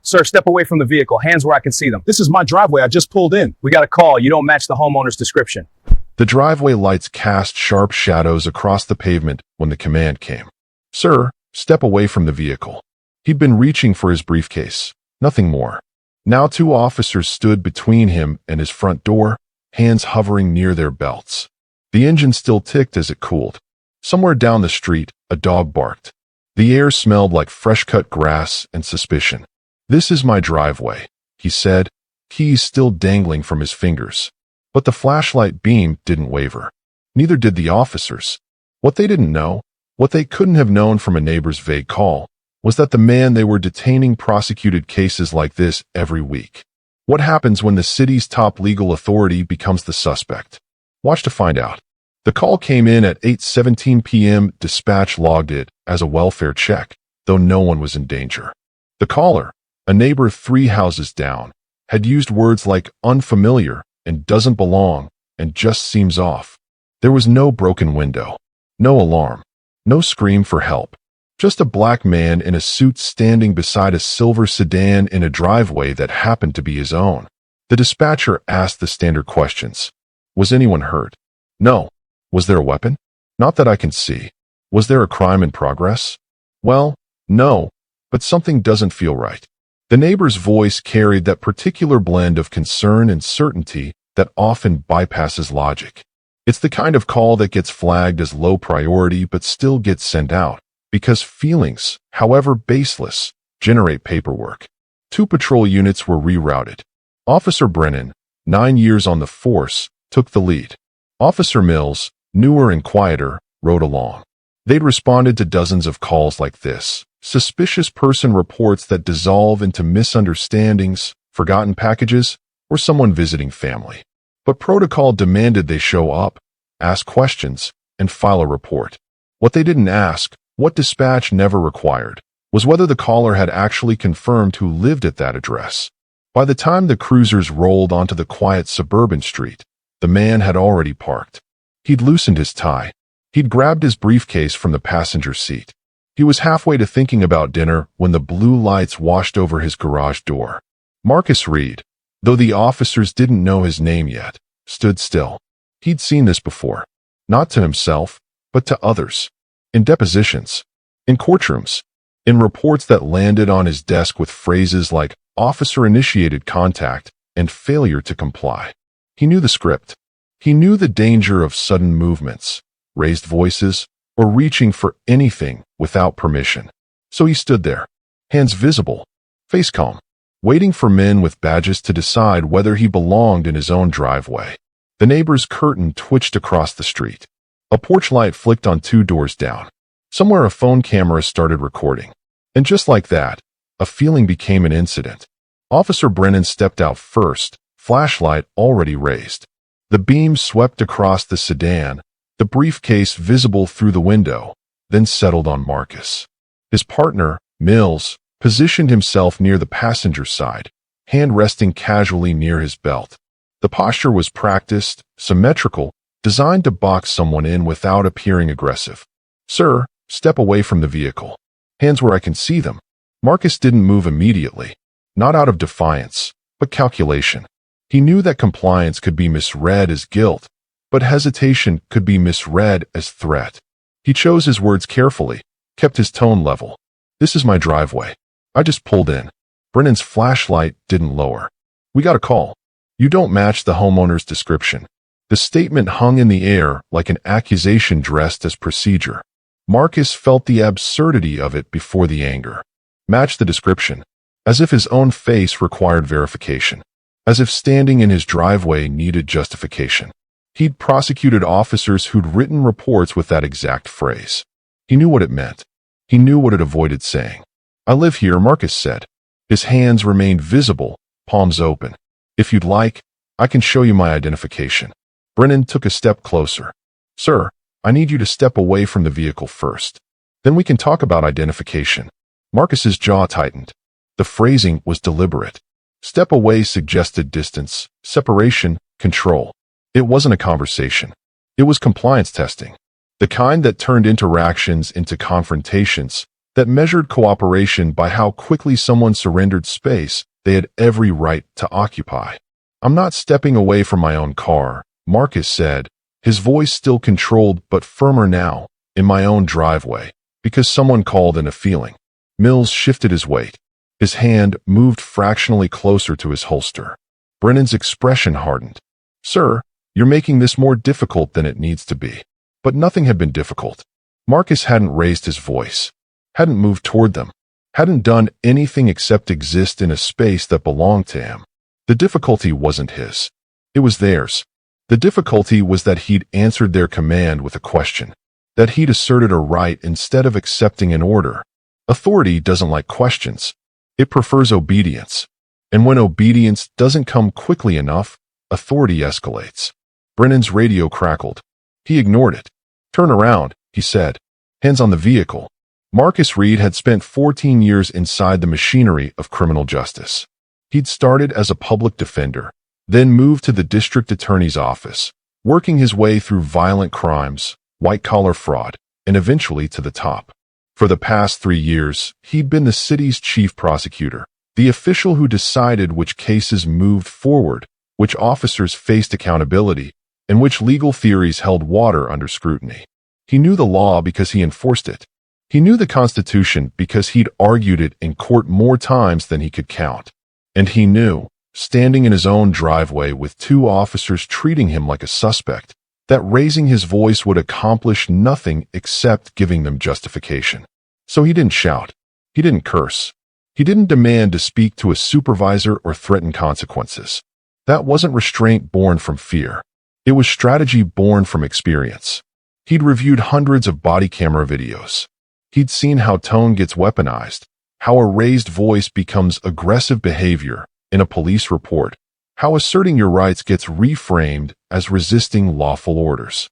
Sir, step away from the vehicle. Hands where I can see them. This is my driveway. I just pulled in. We got a call. You don't match the homeowner's description. The driveway lights cast sharp shadows across the pavement when the command came. Sir, step away from the vehicle. He'd been reaching for his briefcase. Nothing more. Now 2 officers stood between him and his front door, hands hovering near their belts. The engine still ticked as it cooled. Somewhere down the street, a dog barked. The air smelled like fresh-cut grass and suspicion. "This is my driveway," he said, keys still dangling from his fingers. But the flashlight beam didn't waver. Neither did the officers. What they didn't know, what they couldn't have known from a neighbor's vague call, was that the man they were detaining prosecuted cases like this every week. What happens when the city's top legal authority becomes the suspect? Watch to find out. The call came in at 8:17 p.m. Dispatch logged it as a welfare check, though no one was in danger. The caller, a neighbor 3 houses down, had used words like unfamiliar and doesn't belong and just seems off. There was no broken window, no alarm, no scream for help. Just a black man in a suit standing beside a silver sedan in a driveway that happened to be his own. The dispatcher asked the standard questions. Was anyone hurt? No. Was there a weapon? Not that I can see. Was there a crime in progress? Well, no, but something doesn't feel right. The neighbor's voice carried that particular blend of concern and certainty that often bypasses logic. It's the kind of call that gets flagged as low priority but still gets sent out, because feelings, however baseless, generate paperwork. 2 patrol units were rerouted. Officer Brennan, 9 years on the force, took the lead. Officer Mills, newer and quieter, rode along. They'd responded to dozens of calls like this. Suspicious person reports that dissolve into misunderstandings, forgotten packages, or someone visiting family. But protocol demanded they show up, ask questions, and file a report. What they didn't ask, what dispatch never required, was whether the caller had actually confirmed who lived at that address. By the time the cruisers rolled onto the quiet suburban street, the man had already parked. He'd loosened his tie. He'd grabbed his briefcase from the passenger seat. He was halfway to thinking about dinner when the blue lights washed over his garage door. Marcus Reed, though the officers didn't know his name yet, stood still. He'd seen this before. Not to himself, but to others. In depositions. In courtrooms. In reports that landed on his desk with phrases like officer-initiated contact and failure to comply. He knew the script. He knew the danger of sudden movements, raised voices, or reaching for anything without permission. So he stood there, hands visible, face calm, waiting for men with badges to decide whether he belonged in his own driveway. The neighbor's curtain twitched across the street. A porch light flicked on 2 doors down. Somewhere a phone camera started recording. And just like that, a feeling became an incident. Officer Brennan stepped out first, flashlight already raised. The beam swept across the sedan, the briefcase visible through the window, then settled on Marcus. His partner, Mills, positioned himself near the passenger side, hand resting casually near his belt. The posture was practiced, symmetrical, designed to box someone in without appearing aggressive. "Sir, step away from the vehicle. Hands where I can see them." Marcus didn't move immediately, not out of defiance, but calculation. He knew that compliance could be misread as guilt, but hesitation could be misread as threat. He chose his words carefully, kept his tone level. "This is my driveway. I just pulled in." Brennan's flashlight didn't lower. "We got a call. You don't match the homeowner's description." The statement hung in the air like an accusation dressed as procedure. Marcus felt the absurdity of it before the anger. Match the description, as if his own face required verification. As if standing in his driveway needed justification. He'd prosecuted officers who'd written reports with that exact phrase. He knew what it meant. He knew what it avoided saying. "I live here," Marcus said. His hands remained visible, palms open. "If you'd like, I can show you my identification." Brennan took a step closer. "Sir, I need you to step away from the vehicle first. Then we can talk about identification." Marcus's jaw tightened. The phrasing was deliberate. Step away suggested distance, separation, control. It wasn't a conversation. It was compliance testing. The kind that turned interactions into confrontations, that measured cooperation by how quickly someone surrendered space they had every right to occupy. "I'm not stepping away from my own car," Marcus said, his voice still controlled but firmer now, "in my own driveway, because someone called in a feeling." Mills shifted his weight. His hand moved fractionally closer to his holster. Brennan's expression hardened. "Sir, you're making this more difficult than it needs to be." But nothing had been difficult. Marcus hadn't raised his voice, hadn't moved toward them, hadn't done anything except exist in a space that belonged to him. The difficulty wasn't his. It was theirs. The difficulty was that he'd answered their command with a question, that he'd asserted a right instead of accepting an order. Authority doesn't like questions. It prefers obedience. And when obedience doesn't come quickly enough, authority escalates. Brennan's radio crackled. He ignored it. "Turn around," he said. "Hands on the vehicle." Marcus Reed had spent 14 years inside the machinery of criminal justice. He'd started as a public defender, then moved to the district attorney's office, working his way through violent crimes, white-collar fraud, and eventually to the top. For the past 3 years, he'd been the city's chief prosecutor, the official who decided which cases moved forward, which officers faced accountability, and which legal theories held water under scrutiny. He knew the law because he enforced it. He knew the Constitution because he'd argued it in court more times than he could count. And he knew, standing in his own driveway with 2 officers treating him like a suspect, that raising his voice would accomplish nothing except giving them justification. So he didn't shout. He didn't curse. He didn't demand to speak to a supervisor or threaten consequences. That wasn't restraint born from fear. It was strategy born from experience. He'd reviewed hundreds of body camera videos. He'd seen how tone gets weaponized, how a raised voice becomes aggressive behavior in a police report, how asserting your rights gets reframed as resisting lawful orders.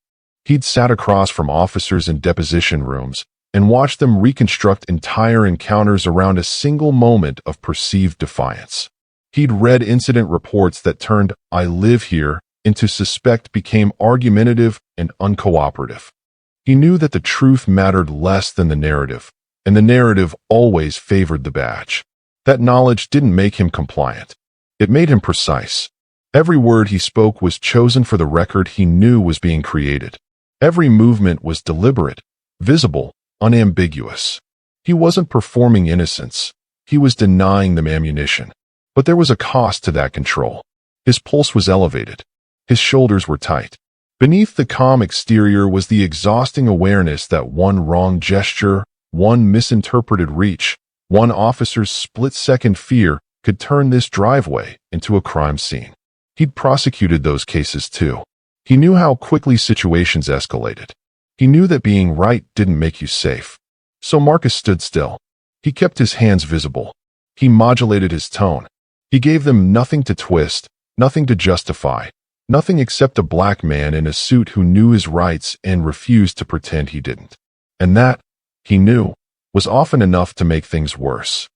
He'd sat across from officers in deposition rooms and watched them reconstruct entire encounters around a single moment of perceived defiance. He'd read incident reports that turned "I live here" into suspect became argumentative and uncooperative. He knew that the truth mattered less than the narrative, and the narrative always favored the badge. That knowledge didn't make him compliant. It made him precise. Every word he spoke was chosen for the record he knew was being created. Every movement was deliberate, visible, unambiguous. He wasn't performing innocence. He was denying them ammunition. But there was a cost to that control. His pulse was elevated. His shoulders were tight. Beneath the calm exterior was the exhausting awareness that one wrong gesture, one misinterpreted reach, one officer's split-second fear could turn this driveway into a crime scene. He'd prosecuted those cases too. He knew how quickly situations escalated. He knew that being right didn't make you safe. So Marcus stood still. He kept his hands visible. He modulated his tone. He gave them nothing to twist, nothing to justify, nothing except a black man in a suit who knew his rights and refused to pretend he didn't. And that, he knew, was often enough to make things worse.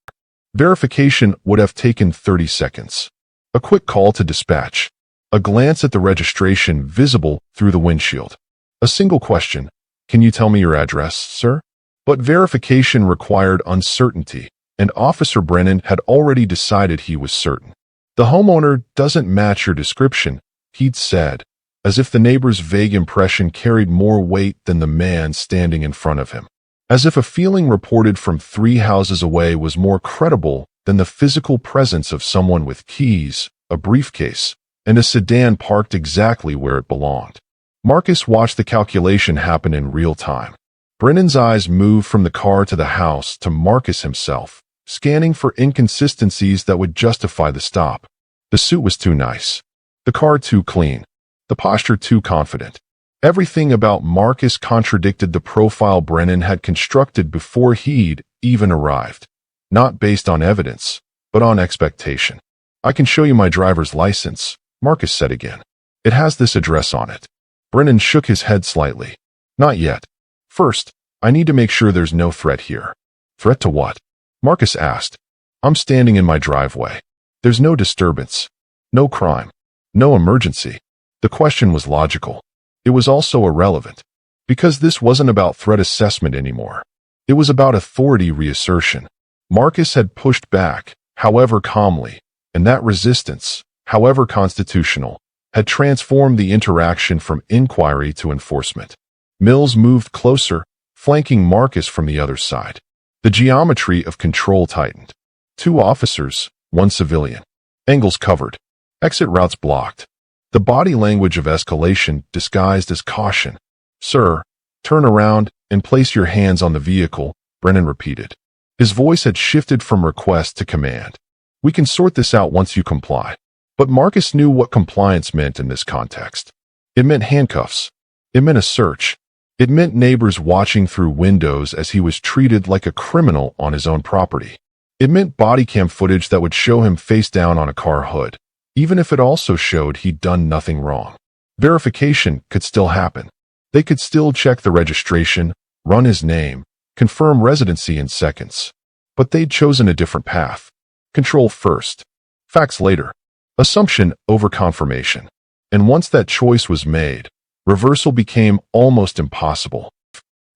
Verification would have taken 30 seconds. A quick call to dispatch. A glance at the registration visible through the windshield. A single question, "Can you tell me your address, sir?" But verification required uncertainty, and Officer Brennan had already decided he was certain. "The homeowner doesn't match your description," he'd said, as if the neighbor's vague impression carried more weight than the man standing in front of him. As if a feeling reported from 3 houses away was more credible than the physical presence of someone with keys, a briefcase, and a sedan parked exactly where it belonged. Marcus watched the calculation happen in real time. Brennan's eyes moved from the car to the house to Marcus himself, scanning for inconsistencies that would justify the stop. The suit was too nice. The car too clean. The posture too confident. Everything about Marcus contradicted the profile Brennan had constructed before he'd even arrived. Not based on evidence, but on expectation. "I can show you my driver's license," Marcus said again. "It has this address on it." Brennan shook his head slightly. "Not yet. First, I need to make sure there's no threat here." "Threat to what?" Marcus asked. "I'm standing in my driveway. There's no disturbance. No crime. No emergency." The question was logical. It was also irrelevant. Because this wasn't about threat assessment anymore. It was about authority reassertion. Marcus had pushed back, however calmly, and that resistance, however constitutional, had transformed the interaction from inquiry to enforcement. Mills moved closer, flanking Marcus from the other side. The geometry of control tightened. 2 officers, 1 civilian. Angles covered. Exit routes blocked. The body language of escalation disguised as caution. "Sir, turn around and place your hands on the vehicle," Brennan repeated. His voice had shifted from request to command. "We can sort this out once you comply." But Marcus knew what compliance meant in this context. It meant handcuffs. It meant a search. It meant neighbors watching through windows as he was treated like a criminal on his own property. It meant bodycam footage that would show him face down on a car hood, even if it also showed he'd done nothing wrong. Verification could still happen. They could still check the registration, run his name, confirm residency in seconds. But they'd chosen a different path. Control first. Facts later. Assumption over confirmation. And once that choice was made, reversal became almost impossible.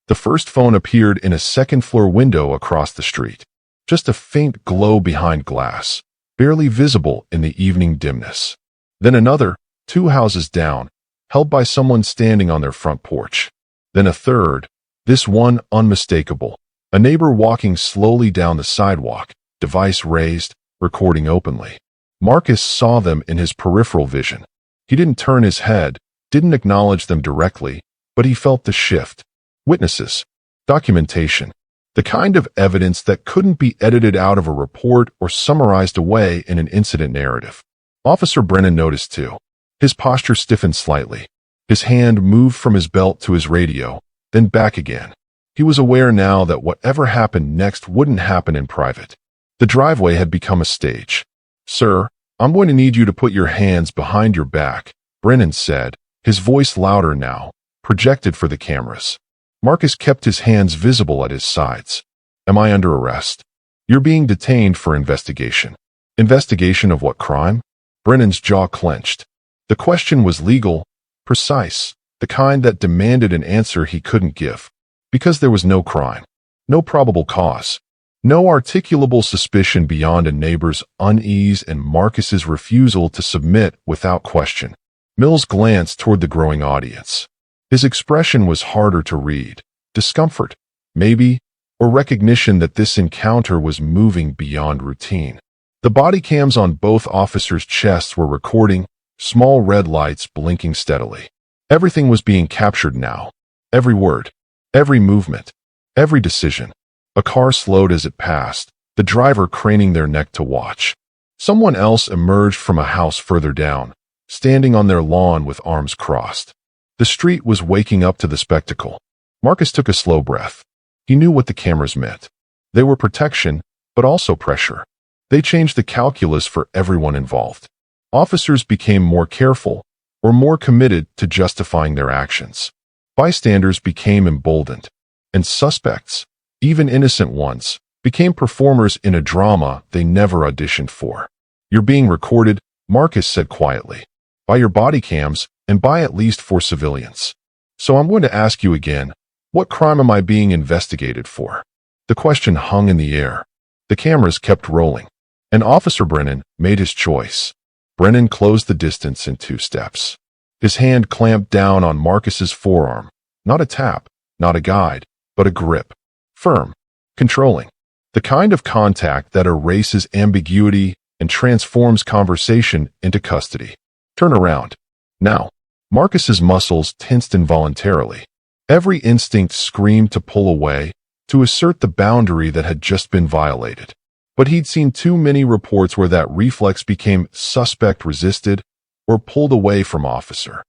The first phone appeared in a second-floor window across the street. Just a faint glow behind glass, barely visible in the evening dimness. Then another, 2 houses down, held by someone standing on their front porch. Then a third, this one unmistakable, a neighbor walking slowly down the sidewalk, device raised, recording openly. Marcus saw them in his peripheral vision. He didn't turn his head, didn't acknowledge them directly, but he felt the shift. Witnesses. Documentation. The kind of evidence that couldn't be edited out of a report or summarized away in an incident narrative. Officer Brennan noticed too. His posture stiffened slightly. His hand moved from his belt to his radio, then back again. He was aware now that whatever happened next wouldn't happen in private. The driveway had become a stage. "Sir, I'm going to need you to put your hands behind your back," Brennan said, his voice louder now, projected for the cameras. Marcus kept his hands visible at his sides. "Am I under arrest?" "You're being detained for investigation." "Investigation of what crime?" Brennan's jaw clenched. The question was legal, precise, the kind that demanded an answer he couldn't give. Because there was no crime, no probable cause, no articulable suspicion beyond a neighbor's unease and Marcus's refusal to submit without question. Mills glanced toward the growing audience. His expression was harder to read. Discomfort, maybe, or recognition that this encounter was moving beyond routine. The body cams on both officers' chests were recording, small red lights blinking steadily. Everything was being captured now. Every word, every movement, every decision. A car slowed as it passed, the driver craning their neck to watch. Someone else emerged from a house further down, standing on their lawn with arms crossed. The street was waking up to the spectacle. Marcus took a slow breath. He knew what the cameras meant. They were protection, but also pressure. They changed the calculus for everyone involved. Officers became more careful, or more committed to justifying their actions. Bystanders became emboldened. And suspects, even innocent ones, became performers in a drama they never auditioned for. "You're being recorded," Marcus said quietly. "By your body cams, and by at least 4 civilians. So I'm going to ask you again, what crime am I being investigated for?" The question hung in the air. The cameras kept rolling. And Officer Brennan made his choice. Brennan closed the distance in 2 steps. His hand clamped down on Marcus's forearm. Not a tap, not a guide, but a grip. Firm, controlling. The kind of contact that erases ambiguity and transforms conversation into custody. "Turn around. Now." Marcus's muscles tensed involuntarily. Every instinct screamed to pull away, to assert the boundary that had just been violated. But he'd seen too many reports where that reflex became suspect resisted or pulled away from officer.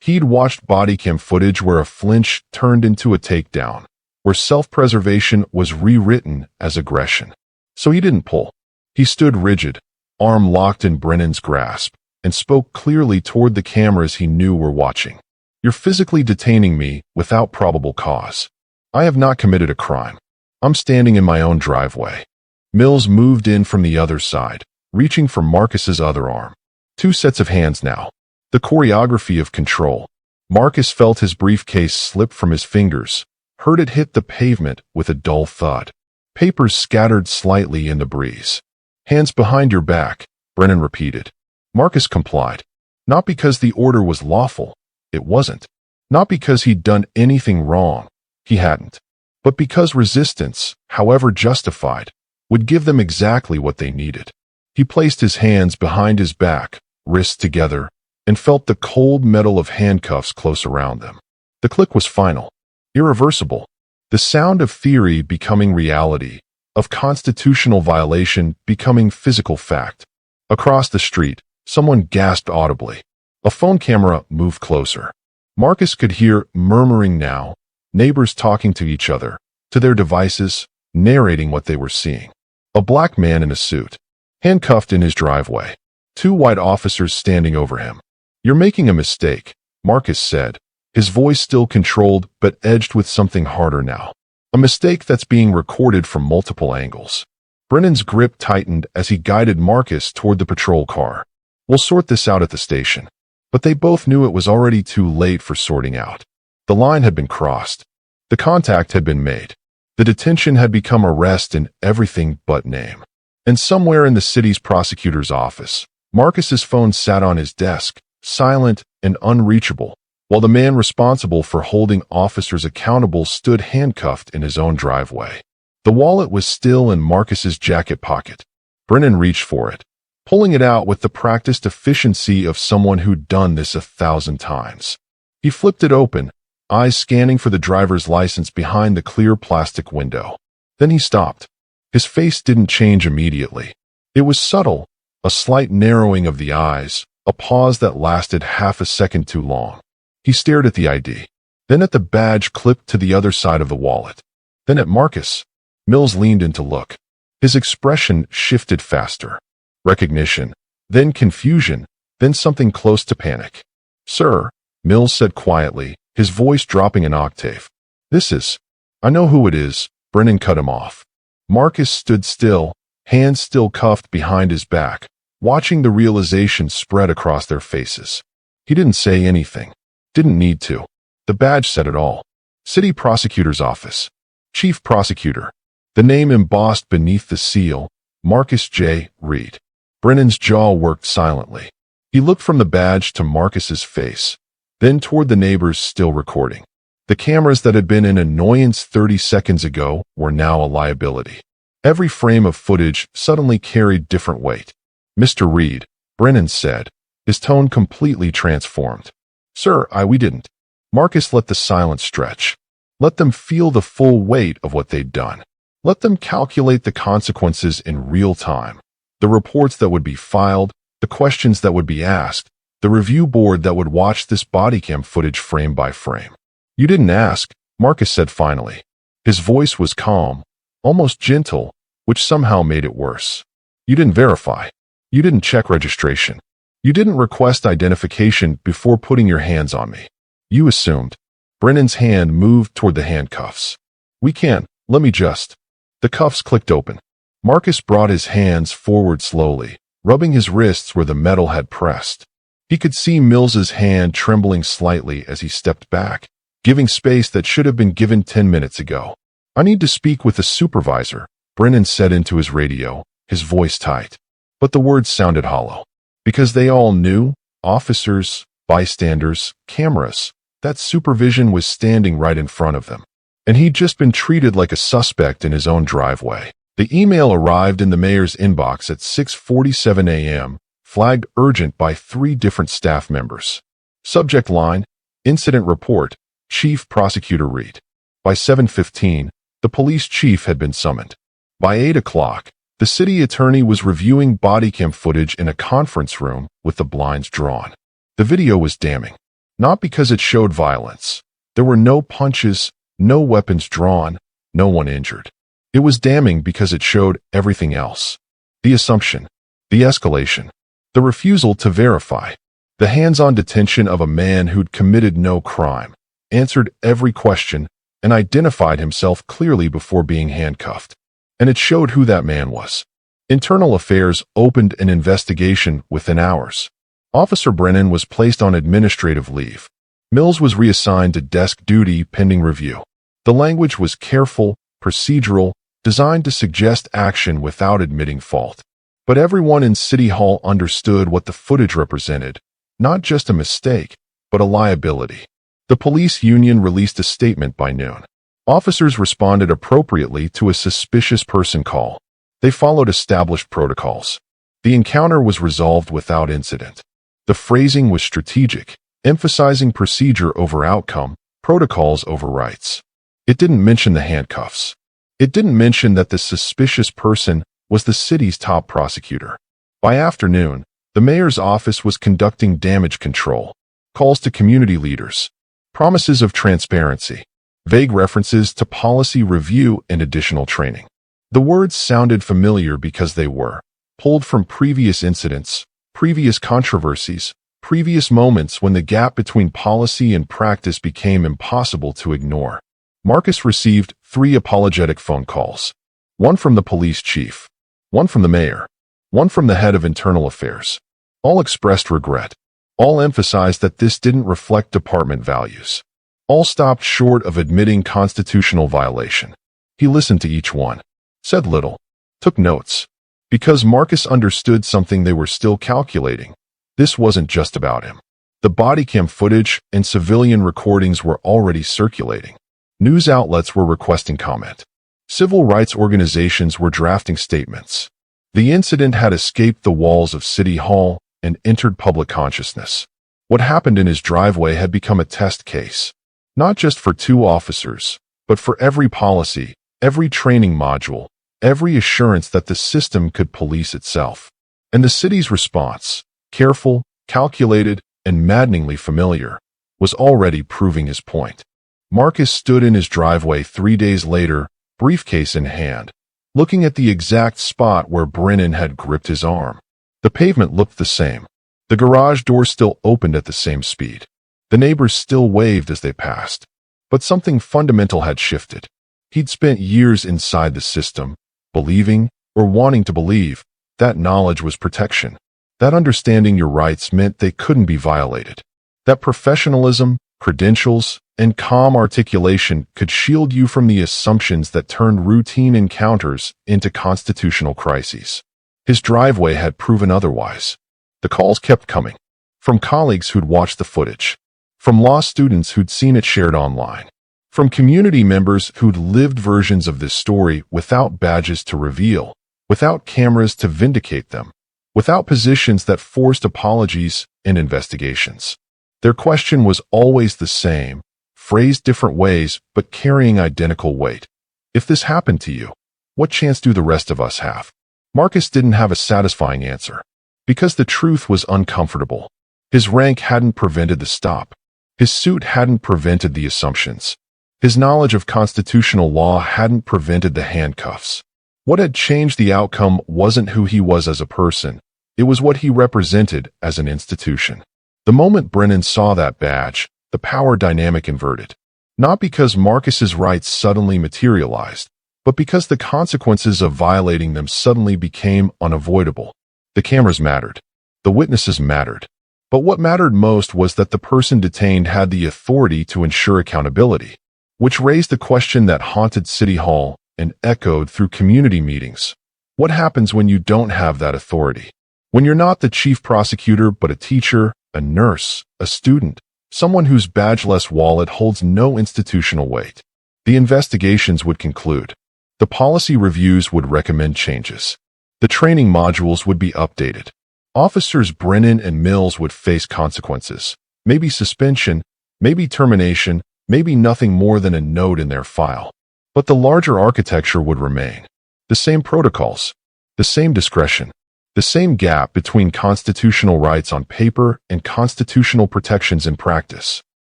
He'd watched bodycam footage where a flinch turned into a takedown, where self-preservation was rewritten as aggression. So he didn't pull. He stood rigid, arm locked in Brennan's grasp, and spoke clearly toward the cameras he knew were watching. "You're physically detaining me without probable cause. I have not committed a crime. I'm standing in my own driveway." Mills moved in from the other side, reaching for Marcus's other arm. 2 sets of hands now. The choreography of control. Marcus felt his briefcase slip from his fingers, heard it hit the pavement with a dull thud. Papers scattered slightly in the breeze. "Hands behind your back," Brennan repeated. Marcus complied. Not because the order was lawful. It wasn't. Not because he'd done anything wrong. He hadn't. But because resistance, however justified, would give them exactly what they needed. He placed his hands behind his back, wrists together, and felt the cold metal of handcuffs close around them. The click was final, irreversible. The sound of theory becoming reality, of constitutional violation becoming physical fact. Across the street, someone gasped audibly. A phone camera moved closer. Marcus could hear murmuring now, neighbors talking to each other, to their devices, narrating what they were seeing. A black man in a suit, handcuffed in his driveway. 2 white officers standing over him. "You're making a mistake," Marcus said, his voice still controlled but edged with something harder now. A mistake that's being recorded from multiple angles. Brennan's grip tightened as he guided Marcus toward the patrol car. "We'll sort this out at the station." But they both knew it was already too late for sorting out. The line had been crossed. The contact had been made. The detention had become arrest in everything but name. And somewhere in the city's prosecutor's office, Marcus's phone sat on his desk, silent and unreachable, while the man responsible for holding officers accountable stood handcuffed in his own driveway. The wallet was still in Marcus's jacket pocket. Brennan reached for it, pulling it out with the practiced efficiency of someone who'd done this 1,000 times. He flipped it open, eyes scanning for the driver's license behind the clear plastic window. Then he stopped. His face didn't change immediately. It was subtle, a slight narrowing of the eyes, a pause that lasted half a second too long. He stared at the ID, then at the badge clipped to the other side of the wallet, then at Marcus. Mills leaned in to look. His expression shifted faster. Recognition, then confusion, then something close to panic. "Sir," Mills said quietly, his voice dropping an octave. "This is—" "I know who it is," Brennan cut him off. Marcus stood still, hands still cuffed behind his back, watching the realization spread across their faces. He didn't say anything. Didn't need to. The badge said it all. City Prosecutor's Office. Chief Prosecutor. The name embossed beneath the seal, Marcus J. Reed. Brennan's jaw worked silently. He looked from the badge to Marcus's face, then toward the neighbors still recording. The cameras that had been an annoyance 30 seconds ago were now a liability. Every frame of footage suddenly carried different weight. "Mr. Reed," Brennan said, his tone completely transformed. "Sir, we didn't." Marcus let the silence stretch. Let them feel the full weight of what they'd done. Let them calculate the consequences in real time. The reports that would be filed, the questions that would be asked, the review board that would watch this bodycam footage frame by frame. "You didn't ask," Marcus said finally. His voice was calm, almost gentle, which somehow made it worse. "You didn't verify. You didn't check registration. You didn't request identification before putting your hands on me. You assumed." Brennan's hand moved toward the handcuffs. "We can't. Let me just—" The cuffs clicked open. Marcus brought his hands forward slowly, rubbing his wrists where the metal had pressed. He could see Mills's hand trembling slightly as he stepped back, giving space that should have been given 10 minutes ago. "I need to speak with the supervisor," Brennan said into his radio, his voice tight. But the words sounded hollow. Because they all knew, officers, bystanders, cameras, that supervision was standing right in front of them. And he'd just been treated like a suspect in his own driveway. The email arrived in the mayor's inbox at 6:47 a.m., flagged urgent by 3 different staff members. Subject line, Incident Report, Chief Prosecutor Reed. By 7:15, the police chief had been summoned. By 8 o'clock, the city attorney was reviewing bodycam footage in a conference room with the blinds drawn. The video was damning. Not because it showed violence. There were no punches, no weapons drawn, no one injured. It was damning because it showed everything else. The assumption, the escalation, the refusal to verify, the hands-on detention of a man who'd committed no crime, answered every question, and identified himself clearly before being handcuffed. And it showed who that man was. Internal Affairs opened an investigation within hours. Officer Brennan was placed on administrative leave. Mills was reassigned to desk duty pending review. The language was careful, procedural, designed to suggest action without admitting fault. But everyone in City Hall understood what the footage represented, not just a mistake, but a liability. The police union released a statement by noon. Officers responded appropriately to a suspicious person call. They followed established protocols. The encounter was resolved without incident. The phrasing was strategic, emphasizing procedure over outcome, protocols over rights. It didn't mention the handcuffs. It didn't mention that the suspicious person was the city's top prosecutor. By afternoon, the mayor's office was conducting damage control, calls to community leaders, promises of transparency, vague references to policy review and additional training. The words sounded familiar because they were pulled from previous incidents, previous controversies, previous moments when the gap between policy and practice became impossible to ignore. Marcus received 3 apologetic phone calls. One from the police chief, one from the mayor, one from the head of internal affairs. All expressed regret. All emphasized that this didn't reflect department values. All stopped short of admitting constitutional violation. He listened to each one, said little, took notes. Because Marcus understood something they were still calculating. This wasn't just about him. The bodycam footage and civilian recordings were already circulating. News outlets were requesting comment. Civil rights organizations were drafting statements. The incident had escaped the walls of City Hall and entered public consciousness. What happened in his driveway had become a test case. Not just for 2 officers, but for every policy, every training module, every assurance that the system could police itself. And the city's response, careful, calculated, and maddeningly familiar, was already proving his point. Marcus stood in his driveway 3 days later, briefcase in hand, looking at the exact spot where Brennan had gripped his arm. The pavement looked the same. The garage door still opened at the same speed. The neighbors still waved as they passed. But something fundamental had shifted. He'd spent years inside the system, believing, or wanting to believe, that knowledge was protection. That understanding your rights meant they couldn't be violated. That professionalism, credentials, and calm articulation could shield you from the assumptions that turned routine encounters into constitutional crises. His driveway had proven otherwise. The calls kept coming. From colleagues who'd watched the footage. From law students who'd seen it shared online. From community members who'd lived versions of this story without badges to reveal, without cameras to vindicate them, without positions that forced apologies and investigations. Their question was always the same, phrased different ways but carrying identical weight. If this happened to you, what chance do the rest of us have? Marcus didn't have a satisfying answer. Because the truth was uncomfortable. His rank hadn't prevented the stop. His suit hadn't prevented the assumptions. His knowledge of constitutional law hadn't prevented the handcuffs. What had changed the outcome wasn't who he was as a person. It was what he represented as an institution. The moment Brennan saw that badge, the power dynamic inverted. Not because Marcus's rights suddenly materialized, but because the consequences of violating them suddenly became unavoidable. The cameras mattered. The witnesses mattered. But what mattered most was that the person detained had the authority to ensure accountability, which raised the question that haunted City Hall and echoed through community meetings. What happens when you don't have that authority? When you're not the chief prosecutor but a teacher, a nurse, a student, someone whose badgeless wallet holds no institutional weight. The investigations would conclude. The policy reviews would recommend changes. The training modules would be updated. Officers Brennan and Mills would face consequences, maybe suspension, maybe termination, maybe nothing more than a note in their file. But the larger architecture would remain. The same protocols, the same discretion, the same gap between constitutional rights on paper and constitutional protections in practice.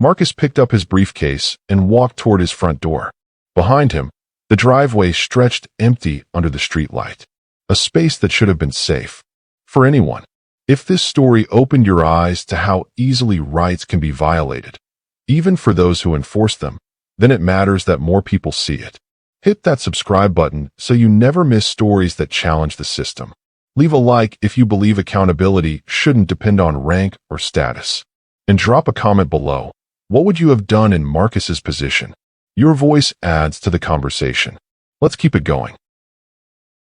Marcus picked up his briefcase and walked toward his front door. Behind him, the driveway stretched empty under the streetlight, a space that should have been safe. For anyone, if this story opened your eyes to how easily rights can be violated, even for those who enforce them, then it matters that more people see it. Hit that subscribe button so you never miss stories that challenge the system. Leave a like if you believe accountability shouldn't depend on rank or status. And drop a comment below. What would you have done in Marcus's position? Your voice adds to the conversation. Let's keep it going.